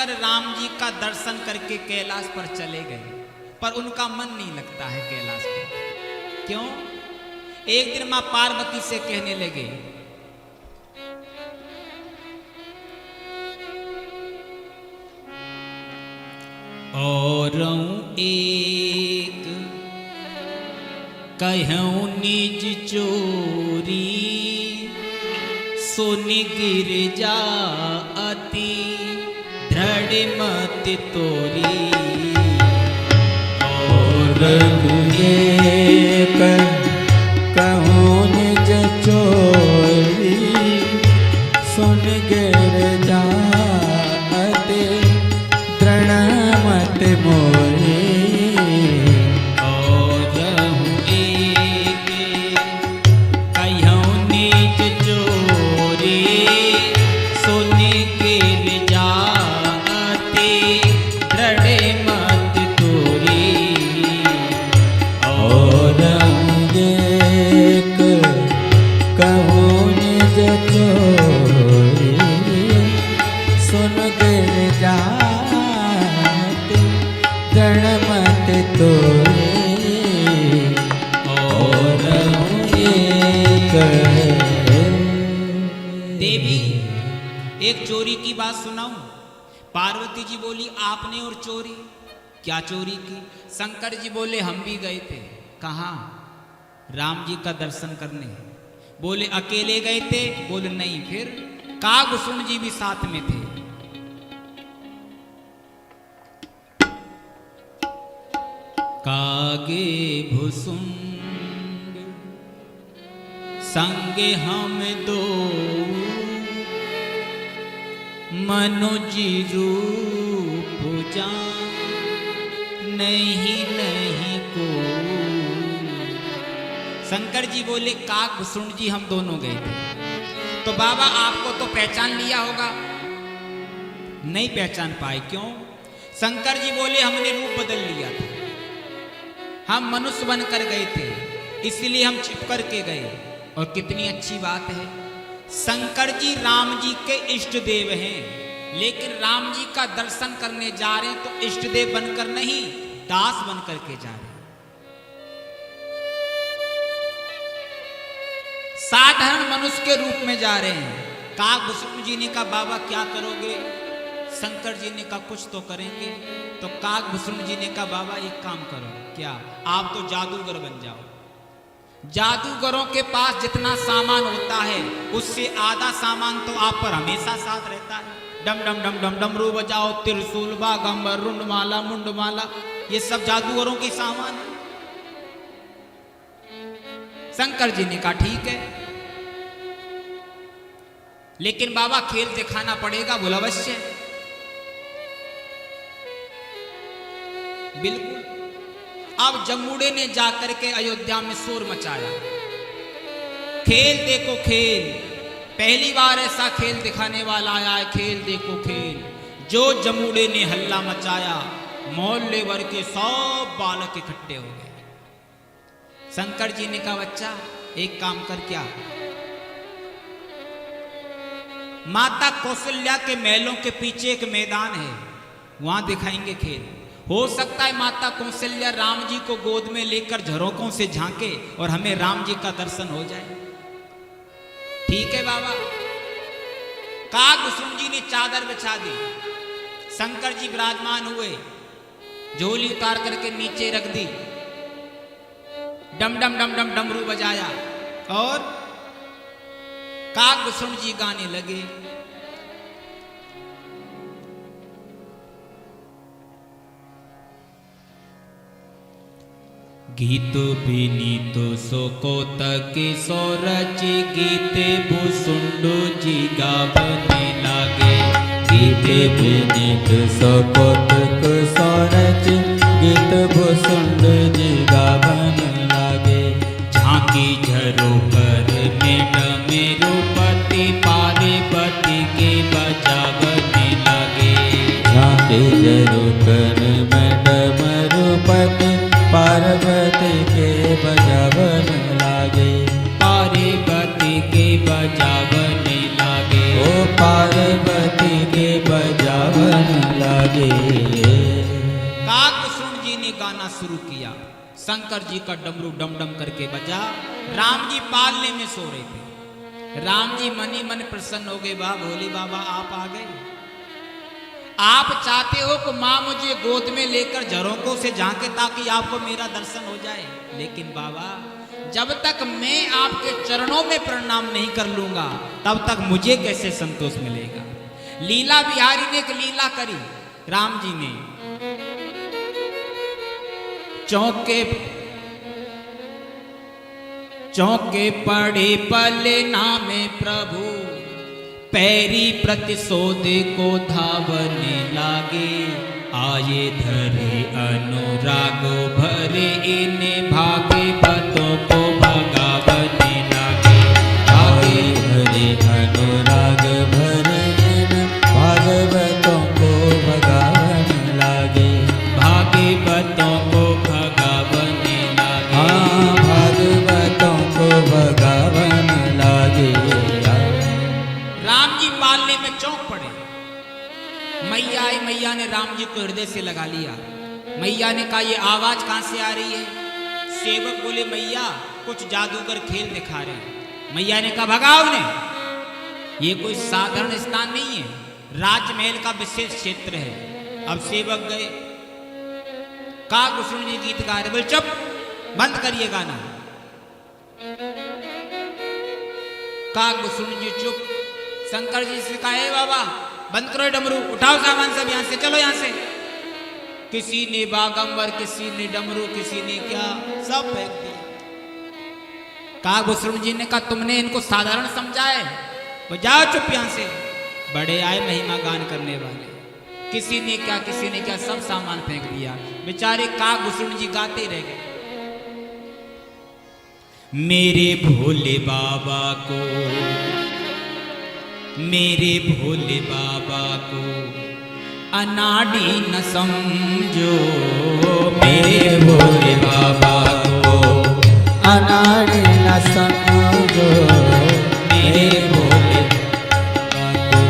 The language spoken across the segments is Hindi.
शंकर राम जी का दर्शन करके कैलाश पर चले गए, पर उनका मन नहीं लगता है कैलाश पर। क्यों? एक दिन मां पार्वती से कहने लगे, और एक कहूं निज चोरी, सुन गिर जाती दृढ़ मत तोरी। और एक कहूं निज चोरी, सुन गिर जाती दृढ़ मत मोरी। देवी एक चोरी की बात सुनाऊं? पार्वती जी बोली, आपने और चोरी? क्या चोरी की? शंकर जी बोले, हम भी गए थे। कहाँ? राम जी का दर्शन करने। बोले अकेले गए थे? बोले नहीं। फिर? कागभूषण जी भी साथ में थे। कागे भुसुंड संगे हम दो, मनुज रूप जान नहीं नहीं को। शंकर जी बोले, कागभूषण जी हम दोनों गए थे। तो बाबा आपको तो पहचान लिया होगा? नहीं पहचान पाए। क्यों? शंकर जी बोले, हमने रूप बदल लिया था, हम मनुष्य बनकर गए थे, इसलिए हम छिप कर के गए। और कितनी अच्छी बात है, शंकर जी राम जी के इष्ट देव हैं, लेकिन राम जी का दर्शन करने जा रहे हैं तो इष्ट देव बनकर नहीं, दास बनकर के जा रहे हैं। साधारण मनुष्य के रूप में जा रहे हैं। कागभूषण जी ने कहा, बाबा क्या करोगे? शंकर जी ने कहा, कुछ तो करेंगे। तो कागभूषण जी ने कहा, बाबा एक काम करो। क्या? आप तो जादूगर बन जाओ। जादूगरों के पास जितना सामान होता है उससे आधा सामान तो आप पर हमेशा साथ रहता है। डम डम डम डम डमरू बजाओ, त्रिशूल, बागंबर, रुंडमाला, मुंडमाला, ये सब जादूगरों के सामान है। शंकर जी ने कहा ठीक है, लेकिन बाबा खेल दिखाना पड़ेगा। बोला अवश्य। बिल्कुल। अब जमुड़े ने जाकर के अयोध्या में शोर मचाया, खेल देखो खेल, पहली बार ऐसा खेल दिखाने वाला आया है, खेल देखो खेल। जो जमुड़े ने हल्ला मचाया, मोहल्ले भर के सब बालक इकट्ठे हो गए। शंकर जी ने कहा, बच्चा एक काम कर, क्या? माता कौशल्या के महलों के पीछे एक मैदान है, वहां दिखाएंगे खेल। हो सकता है माता कौशल्या राम जी को गोद में लेकर झरोकों से झांके और हमें राम जी का दर्शन हो जाए। ठीक है बाबा। कागभूषण जी ने चादर बिछा दी, शंकर जी विराजमान हुए, झोली उतार करके नीचे रख दी, डम डम डम डम डमरू बजाया और कागभूषण जी गाने लगे। गीत विनीत सोकोतक सोरच, गीत भूसुंड जी गावने लागे। गीत विनीत सोकोतक सोरच, गीत भूसुंड जी गावने लागे। झांकी झरोकर में डमरूपति, पार्वती के बजावने लागे। झांकी झरोकर में डमरूपति, पार्वती के बजावन लागे। पार्वती के बजावने लागे। ओ पार्वती के बजावन लागे। काकभूषण जी ने गाना शुरू किया, शंकर जी का डमरू डम डम करके बजा। राम जी पालने में सो रहे थे। राम जी मनी मन प्रसन्न हो गए, वाह भोले बाबा आप आ गए। आप चाहते हो कि माँ मुझे गोद में लेकर झरोकों से झांके ताकि आपको मेरा दर्शन हो जाए, लेकिन बाबा जब तक मैं आपके चरणों में प्रणाम नहीं कर लूंगा तब तक मुझे कैसे संतोष मिलेगा। लीला बिहारी ने एक लीला करी राम जी ने। चौके पड़े पले नामे प्रभु, पैरी प्रतिशोध को धावने लागे। आये धरे अनुराग भरे इन्हें भागे भक्तों को भगावने लागे। आये धरे अनुराग भरे इन्हें भागवतों को भगावन लागे। भागवतों को भगावने लागे। हाँ भागवतों को भगावन लागे। राम जी पालने में चौंक पड़े। मैया आई, मैया ने राम जी को हृदय से लगा लिया। मैया ने कहा ये आवाज कहां से आ रही है? सेवक बोले मैया कुछ जादूगर खेल दिखा रहे हैं। मैया ने कहा भगाओ ने, ये कोई साधारण स्थान नहीं है, राजमहल का विशेष क्षेत्र है। अब सेवक गए, काकभूषण जी गीत गा रहे, बोले चुप बंद करिए गाना। काकभूषण जी चुप। शंकर जी से कहा हे बाबा बंद करो डमरू, उठाओ सामान सब यहां से, चलो यहां से। किसी ने बागंबर, किसी ने डमरू, किसी ने क्या, सब फेंक दिया। काकभूषण जी ने कहा तुमने इनको साधारण समझा है, वो जाओ चुप यहां से। बड़े आए महिमा गान करने वाले, किसी ने क्या किसी ने क्या, सब सामान फेंक दिया। बेचारे काकभूषण जी गाते रह गए। मेरे भोले बाबा को, मेरे भोले बाबा को अनाड़ी न समझो। मेरे भोले बाबा को अनाड़ी न समझो। मेरे भोले बाबा को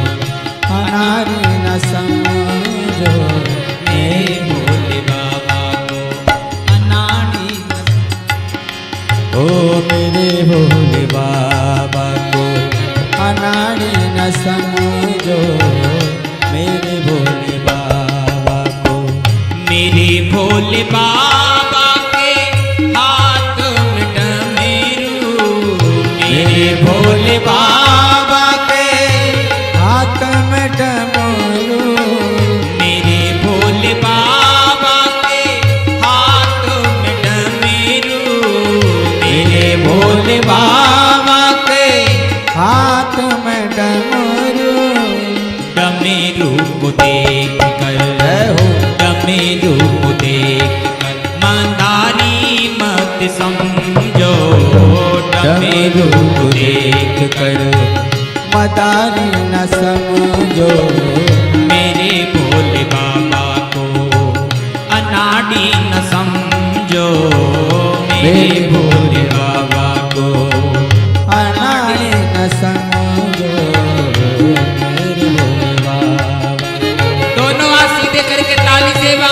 अनाड़ी न समझो। मेरे भोले बाबा को अनाड़ी न ओ मेरे भोले बाबा को अनाड़ी न समझो। मेरे भोले बाबा को, मेरे भोले बाबा के हाथ में डमरू। मेरे भोले बाबा के हाथ में डमरू। मेरे भोले बाबा के हाथ में डमरू। मेरे भोले बाबा के हाथ में डमरू। डमरू को देख कर, डमरू को देख कर मंदारी मत समझो। डमरू को देख कर मदारी न समझो। मेरे भोले बाबा को अनाड़ी न समझो। मेरे भोले बाबा को अनाड़ी न समझो। मेरे भोले बाबा दोनों हाथ सीधे करके ताली सेवा।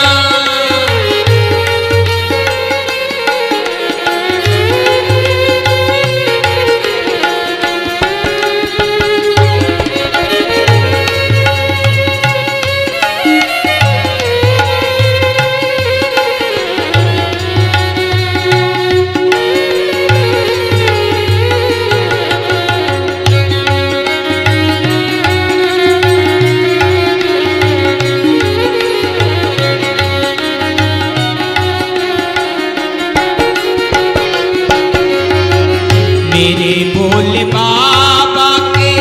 मेरे भोले बाबा के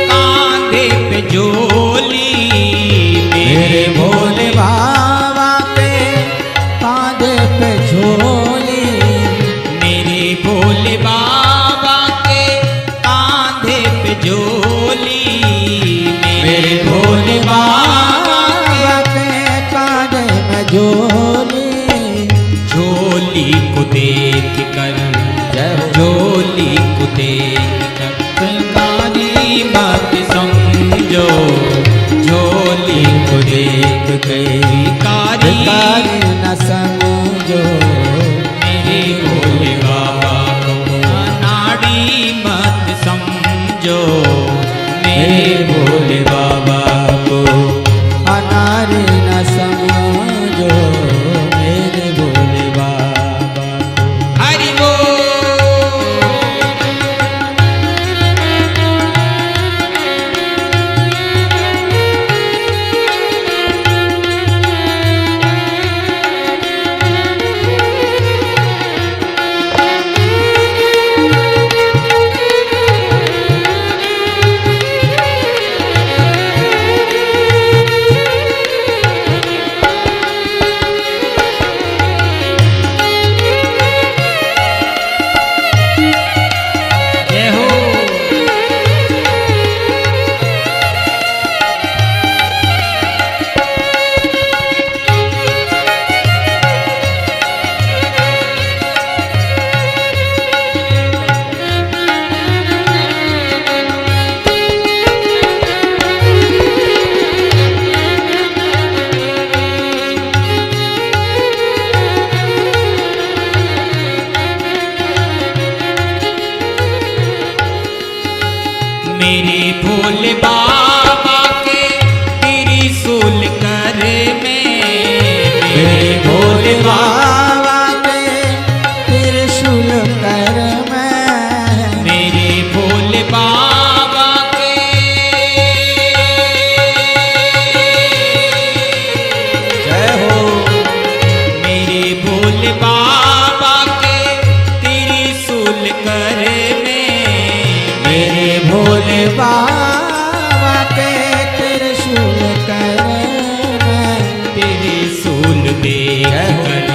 कांधे पे झोली। मेरे भोले बाबा के कांधे पे झोली। मेरे भोले बाबा के कांधे पे झोली। मेरे भोले बाबा के कांधे में झोली। झोली को देख कर, झोली को देख कर संगारी मत समझो। झोली को देख के भिखारी न समझो मेरे भोले बाबा को अनाड़ी मत समझो मेरे भोले बाबा को अनाड़ी न समझो मेरे भोले बाबा को। हरि बोल। जय हो। मेरे भोले बाबा के त्रिशूल कर में मेरे भोले बाबा के त्रिशूल कर में मेरे भोले बाबा के जय हो मेरे भोले बाबा के त्रिशूल कर में मेरे भोले बाबा के त्रिशूल कर में त्रिशूल देख कर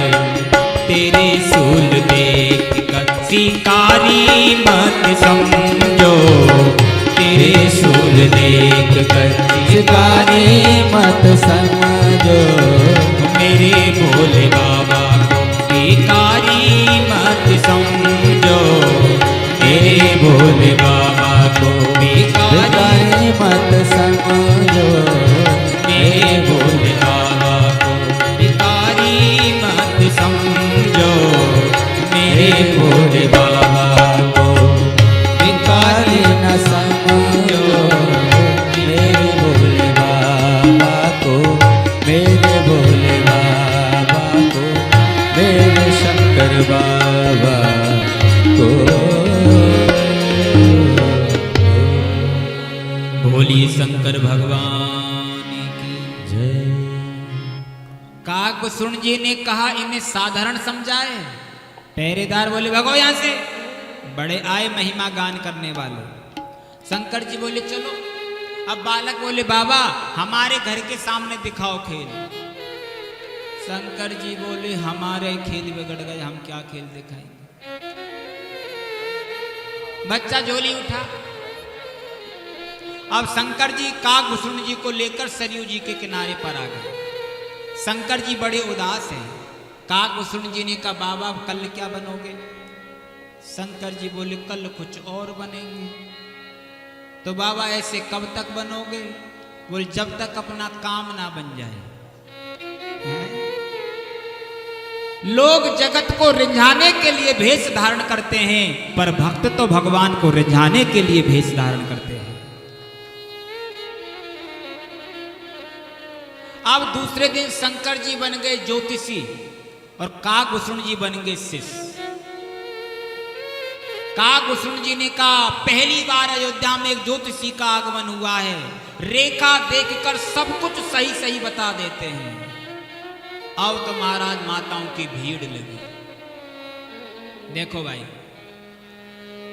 त्रिशूल देख कर शिकारी मत समझो त्रिशूल देख कर शिकारी मत समझो मेरे भोले बाबा को शिकारी मत समझो मेरे भोले बाबा को शिकारी शिकारी मत समझो मेरे भोले बाबा को शिकारी मत समझो मेरे भोले बाबा को शिकारी न समझो मेरे भोले बाबा को मेरे भोले बाबा को मेरे शंकर बाबा को। भोली शंकर भगवान की। जय काकभूषण जी ने कहा इन्हें साधारण समझाए। पहरेदार बोले भगो यहां से, बड़े आए महिमा गान करने वाले। शंकर जी बोले चलो। अब बालक बोले बाबा हमारे घर के सामने दिखाओ खेल। शंकर जी बोले हमारे खेल बिगड़ गए, हम क्या खेल दिखाएंगे। बच्चा झोली उठा। अब शंकर जी काकभूषण जी को लेकर सरयू जी के किनारे पर आ गए। शंकर जी बड़े उदास हैं। काकभूषण जी ने कहा बाबा कल क्या बनोगे। शंकर जी बोले कल कुछ और बनेंगे। तो बाबा ऐसे कब तक बनोगे। बोले जब तक अपना काम ना बन जाए। हैं? लोग जगत को रिझाने के लिए भेष धारण करते हैं, पर भक्त तो भगवान को रिझाने के लिए भेष धारण करते हैं। अब दूसरे दिन शंकर जी बन गए ज्योतिषी और काकभूषण जी बन गए शिष्य। काकभूषण जी ने कहा पहली बार अयोध्या में एक ज्योतिषी का आगमन हुआ है। रेखा देखकर सब कुछ सही सही बता देते हैं। अब तो महाराज माताओं की भीड़ लगी। देखो भाई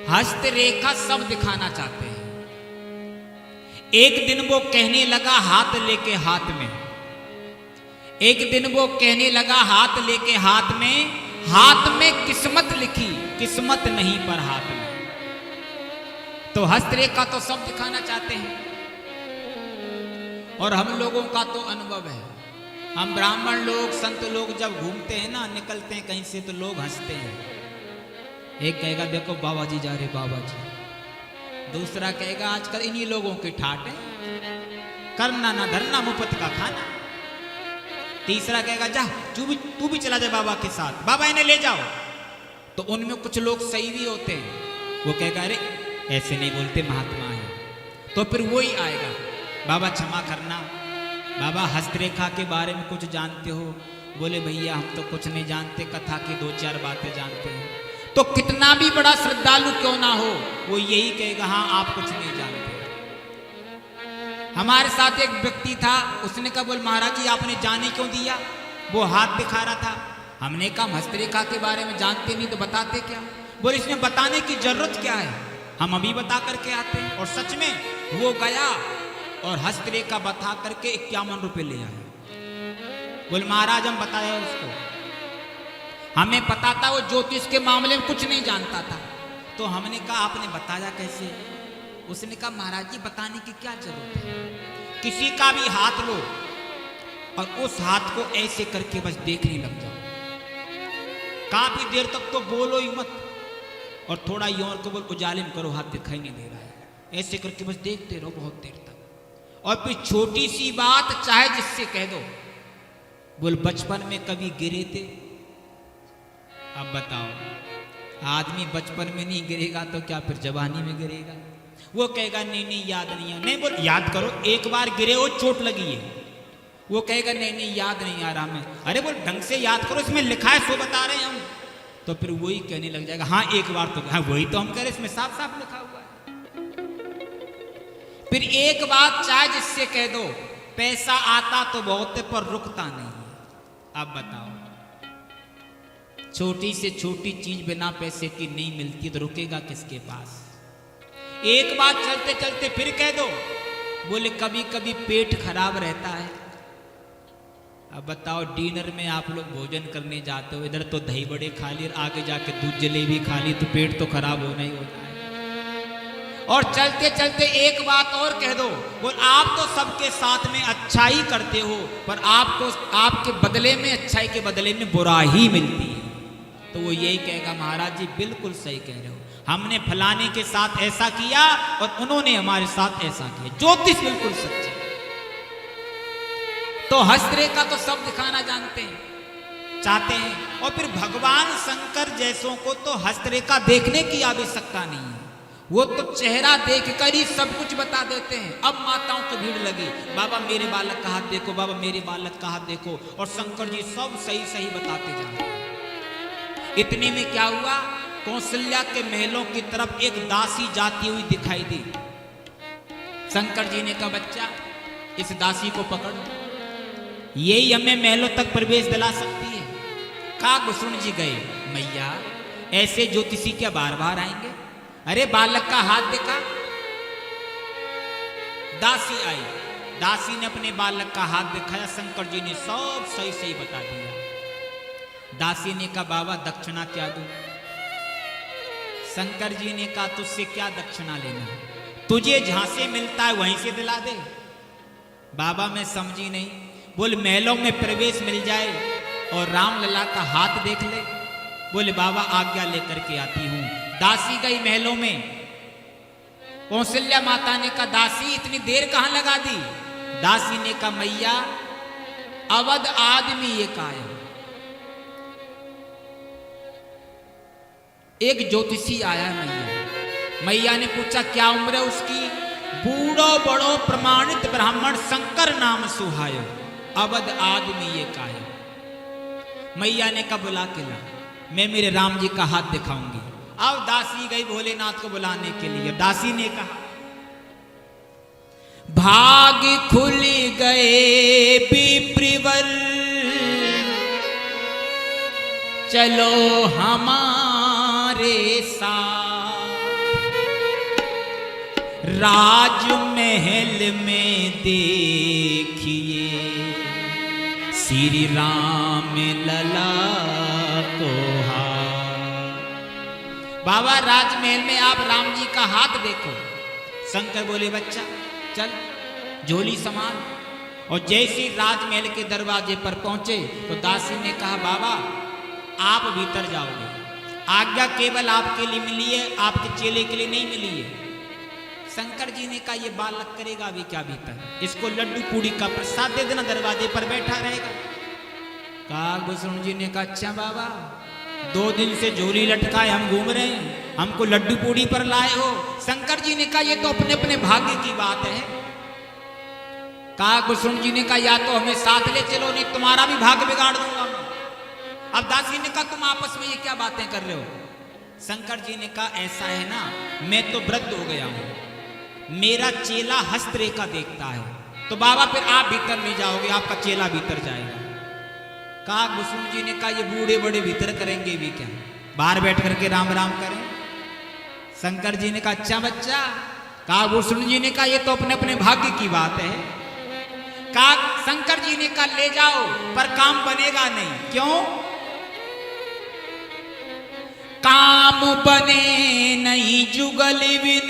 हस्त रेखा सब दिखाना चाहते हैं। एक दिन वो कहने लगा हाथ लेके हाथ में, एक दिन वो कहने लगा हाथ लेके हाथ में किस्मत लिखी, किस्मत नहीं पर हाथ में। तो हस्तरेखा तो सब दिखाना चाहते हैं। और हम लोगों का तो अनुभव है, हम ब्राह्मण लोग संत लोग जब घूमते हैं ना, निकलते हैं कहीं से तो लोग हंसते हैं। एक कहेगा देखो बाबा जी जा रहे बाबा जी, दूसरा कहेगा आजकल इन्हीं लोगों की ठाट है। करना ना धरना मुफ्त का खाना। तीसरा कहेगा जा तू भी चला जा बाबा के साथ, बाबा इन्हें ले जाओ। तो उनमें कुछ लोग सही भी होते हैं, वो कहेगा अरे ऐसे नहीं बोलते, महात्मा है। तो फिर वो ही आएगा, बाबा क्षमा करना, बाबा हस्तरेखा के बारे में कुछ जानते हो? बोले भैया हम तो कुछ नहीं जानते, कथा की 2-4 बातें जानते हैं। तो कितना भी बड़ा श्रद्धालु क्यों ना हो, वो यही कहेगा हाँ आप कुछ नहीं जानते। हमारे साथ एक व्यक्ति था, उसने कहा बोल महाराज जी आपने जाने क्यों दिया? वो हाथ दिखा रहा था। हमने कहा हस्तरेखा के बारे में जानते नहीं तो बताते क्या? बोले इसमें बताने की जरूरत क्या है, हम अभी बता करके आते हैं। और सच में वो गया और हस्तरेखा बता करके 51 रुपए ले आया। बोले महाराज हम बताया उसको, हमें पता था वो ज्योतिष के मामले में कुछ नहीं जानता था। तो हमने कहा आपने बताया कैसे? उसने कहा महाराज जी बताने की क्या जरूरत है, किसी का भी हाथ लो और उस हाथ को ऐसे करके बस देखने लग जाओ, काफी देर तक तो बोलो ही मत, और थोड़ा योर को बोल उजालिम करो, हाथ दिखाई नहीं दे रहा है, ऐसे करके बस देखते रहो बहुत देर तक। और फिर छोटी सी बात चाहे जिससे कह दो, बोल बचपन में कभी गिरे थे? अब बताओ आदमी बचपन में नहीं गिरेगा तो क्या फिर जवानी में गिरेगा? वो कहेगा नहीं याद नहीं है। नहीं बोल याद करो, एक बार गिरे हो चोट लगी है। वो कहेगा नहीं याद नहीं आ रहा मैं। अरे बोल ढंग से याद करो, इसमें लिखा है सो बता रहे हैं हम। तो फिर वही कहने लग जाएगा हाँ एक बार तो, हाँ वही तो हम कह रहे इसमें साफ साफ लिखा हुआ है। फिर एक बात चाहे जिससे कह दो, पैसा आता तो बहुत है पर रुकता नहीं। अब बताओ छोटी से छोटी चीज बिना पैसे की नहीं मिलती तो रुकेगा किसके पास? एक बात चलते चलते फिर कह दो, बोले कभी कभी पेट खराब रहता है। अब बताओ डिनर में आप लोग भोजन करने जाते हो, इधर तो दही बड़े खा ली और आगे जाके दूध जलेबी खा ली, तो पेट तो खराब होना ही होता है। और चलते चलते एक बात और कह दो, बोल आप तो सबके साथ में अच्छा ही करते हो पर आपको आपके बदले में, अच्छाई के बदले में बुरा ही मिलती है। तो वो यही कहेगा महाराज जी बिल्कुल सही कह रहे हो, हमने फलाने के साथ ऐसा किया और उन्होंने हमारे साथ ऐसा किया। ज्योतिष बिल्कुल सच्ची। तो हस्तरेखा तो सब दिखाना जानते हैं, चाहते हैं। और फिर भगवान शंकर जैसों को तो हस्तरेखा देखने की आवश्यकता नहीं है, वो तो चेहरा देखकर ही सब कुछ बता देते हैं। अब माताओं की भीड़ लगी, बाबा मेरे बालक का हाथ देखो, बाबा मेरे बालक का हाथ देखो, और शंकर जी सब सही सही बताते जा रहे हैं। इतने में क्या हुआ, कौशल्या के महलों की तरफ एक दासी जाती हुई दिखाई दी। शंकर जी ने कहा बच्चा इस दासी को पकड़, यही हमें महलों तक प्रवेश दिला सकती है। काकभूषण जी गए, मैया ऐसे ज्योतिषी क्या बार बार आएंगे? अरे बालक का हाथ देखा। दासी आई, दासी ने अपने बालक का हाथ दिखाया, शंकर जी ने सब सही सही बता दिया। दासी ने कहा बाबा दक्षिणा क्या दूं? शंकर जी ने कहा तुझसे क्या दक्षिणा लेना, तुझे जहां से मिलता है वहीं से दिला दे। बाबा मैं समझी नहीं। बोले महलों में प्रवेश मिल जाए और राम लला का हाथ देख ले। बोले बाबा आज्ञा लेकर के आती हूं। दासी गई महलों में। कौशल्या माता ने कहा दासी इतनी देर कहां लगा दी? दासी ने कहा मैया अवध आदमी ये काया, एक ज्योतिषी आया है मैया। मैया ने पूछा क्या उम्र है उसकी? बूढ़ो बड़ो प्रमाणित ब्राह्मण शंकर नाम सुहायो, अवध आदमी ये काया। मैया ने कहा बुला के ला, मैं मेरे राम जी का हाथ दिखाऊंगी। अब दासी गई भोलेनाथ को बुलाने के लिए। दासी ने कहा भाग खुल गए विप्रवर, चलो हमारे साथ, राजमहल में देखिए श्री राम लला को हाथ। बाबा राजमहल में आप राम जी का हाथ देखो। शंकर बोले बच्चा चल झोली संभाल। और जैसे राजमहल के दरवाजे पर पहुंचे तो दासी ने कहा बाबा आप भीतर जाओगे, आज्ञा केवल आपके लिए मिली है, आपके चेले के लिए नहीं मिली है। शंकर जी ने कहा ये बालक करेगा अभी क्या भीतर, इसको लड्डू पूड़ी का प्रसाद दे देना, दरवाजे पर बैठा रहेगा। काकभूषण जी ने कहा अच्छा बाबा, 2 दिन से झोली लटकाए हम घूम रहे हैं, हमको लड्डू पूड़ी पर लाए हो। शंकर जी ने कहा ये तो अपने अपने भाग्य की बात है। काकभूषण जी ने कहा या तो हमें साथ ले चलो, नहीं तुम्हारा भी भाग्य बिगाड़ दूंगा मैं। अब दासी ने कहा तुम आपस में ये क्या बातें कर रहे हो। शंकर जी ने कहा ऐसा है ना, मैं तो वृद्ध हो गया हूं, मेरा चेला हस्तरेखा देखता है, तो बाबा फिर आप भीतर नहीं जाओगे, आपका चेला भीतर जाएगा। काकभूषण जी ने कहा ये बूढ़े बड़े भीतर करेंगे भी क्या, बाहर बैठ करके राम राम करें। शंकर जी ने कहा अच्छा बच्चा। काकभूषण जी ने कहा ये तो अपने अपने भाग्य की बात है। शंकर जी ने कहा ले जाओ, पर काम बनेगा नहीं। क्यों? काम बने नहीं जुगल बिन,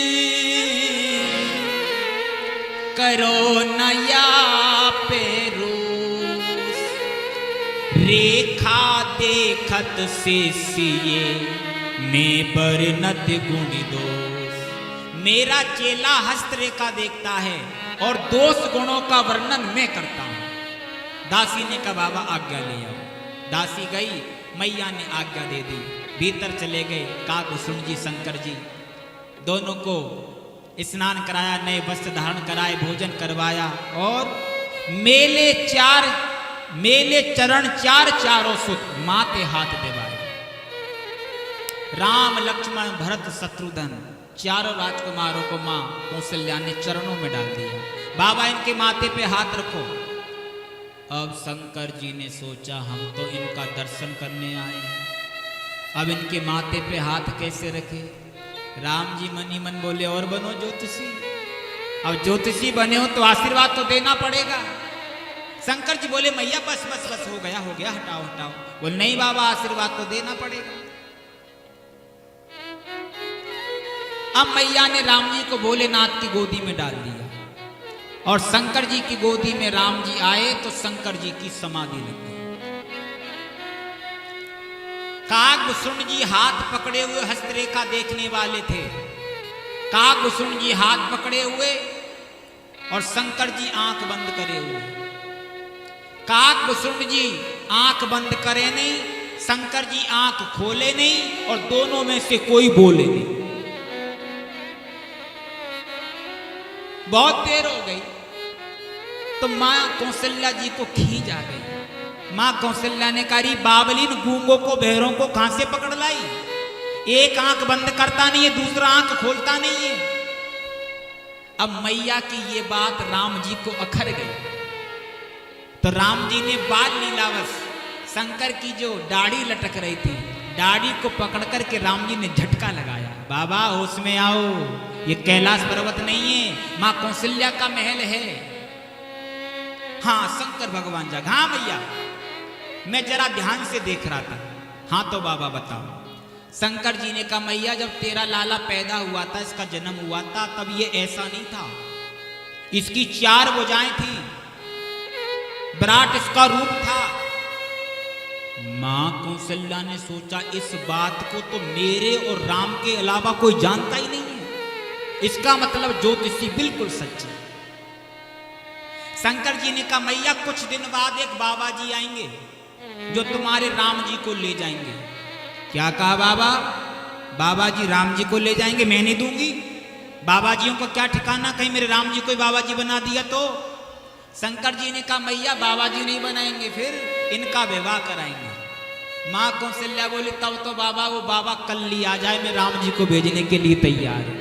करो नया पेरूस, रेखा देखत से सिए में बरनत गुण दोष। मेरा चेला हस्तरेखा देखता है और दोष गुणों का वर्णन मैं करता हूं। दासी ने कहा बाबा आज्ञा ले आओ। दासी गई, मैया ने आज्ञा दे दी, भीतर चले गए। काकभूषण जी शंकर जी दोनों को स्नान कराया, नए वस्त्र धारण कराए, भोजन करवाया और मेले चरण चार चारों सुत माते हाथ दिवाए। राम लक्ष्मण भरत शत्रुघ्न चारों राजकुमारों को मां कौशल्या ने चरणों में डाल दिया। बाबा इनके माथे पे हाथ रखो। अब शंकर जी ने सोचा हम तो इनका दर्शन करने आए हैं, अब इनके माथे पे हाथ कैसे रखे। राम जी मनी मन बोले और बनो ज्योतिषी। अब ज्योतिषी बने हो तो आशीर्वाद तो देना पड़ेगा। शंकर जी बोले मैया बस बस बस हो गया हटाओ हटाओ। बोले नहीं बाबा आशीर्वाद तो देना पड़ेगा। अब मैया ने राम जी को भोलेनाथ की गोदी में डाल दिया और शंकर जी की गोदी में राम जी आए तो शंकर जी की समाधि लग गई। काकभूषण जी हाथ पकड़े हुए हस्तरेखा देखने वाले थे। काकभूषण जी हाथ पकड़े हुए और शंकर जी आंख बंद करे हुए। काकभूषण जी आंख बंद करे नहीं, शंकर जी आंख खोले नहीं और दोनों में से कोई बोले नहीं। बहुत देर हो गई तो मां कौशल्या जी को खींच आ गई। मां कौशल्या ने कहा बावलीन गूंगों को बहरों को कहां से पकड़ लाई, एक आंख बंद करता नहीं है दूसरा आंख खोलता नहीं है। अब मैया की ये बात राम जी को अखर गई तो राम जी ने बाल लीलावश शंकर की जो दाढ़ी लटक रही थी, दाढ़ी को पकड़ करके राम जी ने झटका लगाया। बाबा होश में आओ, ये कैलाश पर्वत नहीं है, मां कौशल्या का महल है। हाँ शंकर भगवान जाग। हाँ भैया मैं जरा ध्यान से देख रहा था। हाँ तो बाबा बताओ। शंकर जी ने कहा मैया जब तेरा लाला पैदा हुआ था, इसका जन्म हुआ था, तब ये ऐसा नहीं था। इसकी 4 भुजाएं थी, विराट इसका रूप था। मां कौशल्या ने सोचा इस बात को तो मेरे और राम के अलावा कोई जानता ही नहीं है, इसका मतलब ज्योतिषी बिल्कुल सच्ची। शंकर जी ने कहा मैया कुछ दिन बाद एक बाबा जी आएंगे जो तुम्हारे राम जी को ले जाएंगे। क्या कहा बाबा? बाबा जी राम जी को ले जाएंगे, मैं नहीं दूंगी। बाबा जियों को क्या ठिकाना, कहीं मेरे राम जी को बाबा जी बना दिया तो। शंकर जी ने कहा मैया बाबा जी नहीं बनाएंगे, फिर इनका विवाह कराएंगे। मां कौशल्या बोली तब तो बाबा वो बाबा कल ही आ जाए, मैं राम जी को भेजने के लिए तैयार हूं,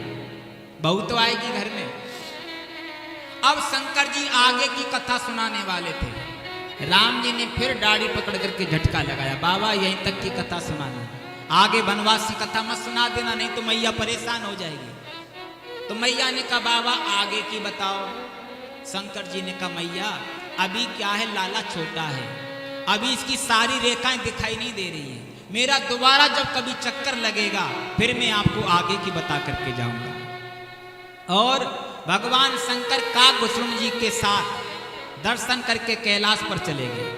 बहू तो आएगी घर में। अब शंकर जी आगे की कथा सुनाने वाले थे। राम जी ने फिर दाढ़ी पकड़ करके झटका लगाया। बाबा यहीं तक की कथा सुनाना, आगे वनवास की कथा मत सुना देना, नहीं तो मैया परेशान हो जाएगी। तो मैया ने कहा बाबा आगे की बताओ। शंकर जी ने कहा मैया अभी क्या है, लाला छोटा है, अभी इसकी सारी रेखाएं दिखाई नहीं दे रही है। मेरा दोबारा जब कभी चक्कर लगेगा फिर मैं आपको आगे की बता करके जाऊंगा। और भगवान शंकर काकभूषण जी के साथ दर्शन करके कैलाश पर चले गए।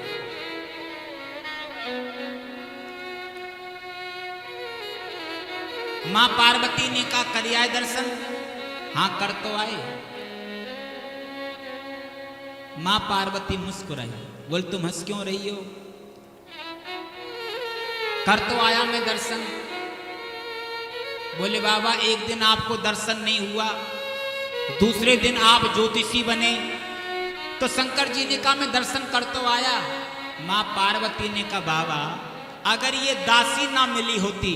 मां पार्वती ने कहा करिए दर्शन। हाँ कर तो आए। मां पार्वती मुस्कुराई, बोल तुम हंस क्यों रही हो? कर तो आया मैं दर्शन। बोले बाबा एक दिन आपको दर्शन नहीं हुआ, दूसरे दिन आप ज्योतिषी बने, तो शंकर जी ने कहा मैं दर्शन कर तो आया। मां पार्वती ने कहा बाबा अगर ये दासी ना मिली होती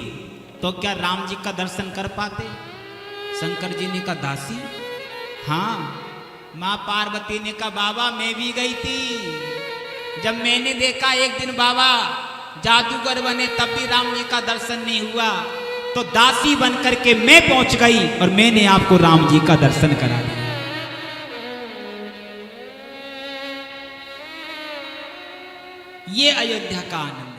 तो क्या राम जी का दर्शन कर पाते? शंकर जी ने कहा दासी? हाँ। मां पार्वती ने कहा बाबा मैं भी गई थी, जब मैंने देखा एक दिन बाबा जादूगर बने तब भी राम जी का दर्शन नहीं हुआ, तो दासी बन करके मैं पहुंच गई और मैंने आपको राम जी का दर्शन करा दिया। ये अयोध्या का आनंद।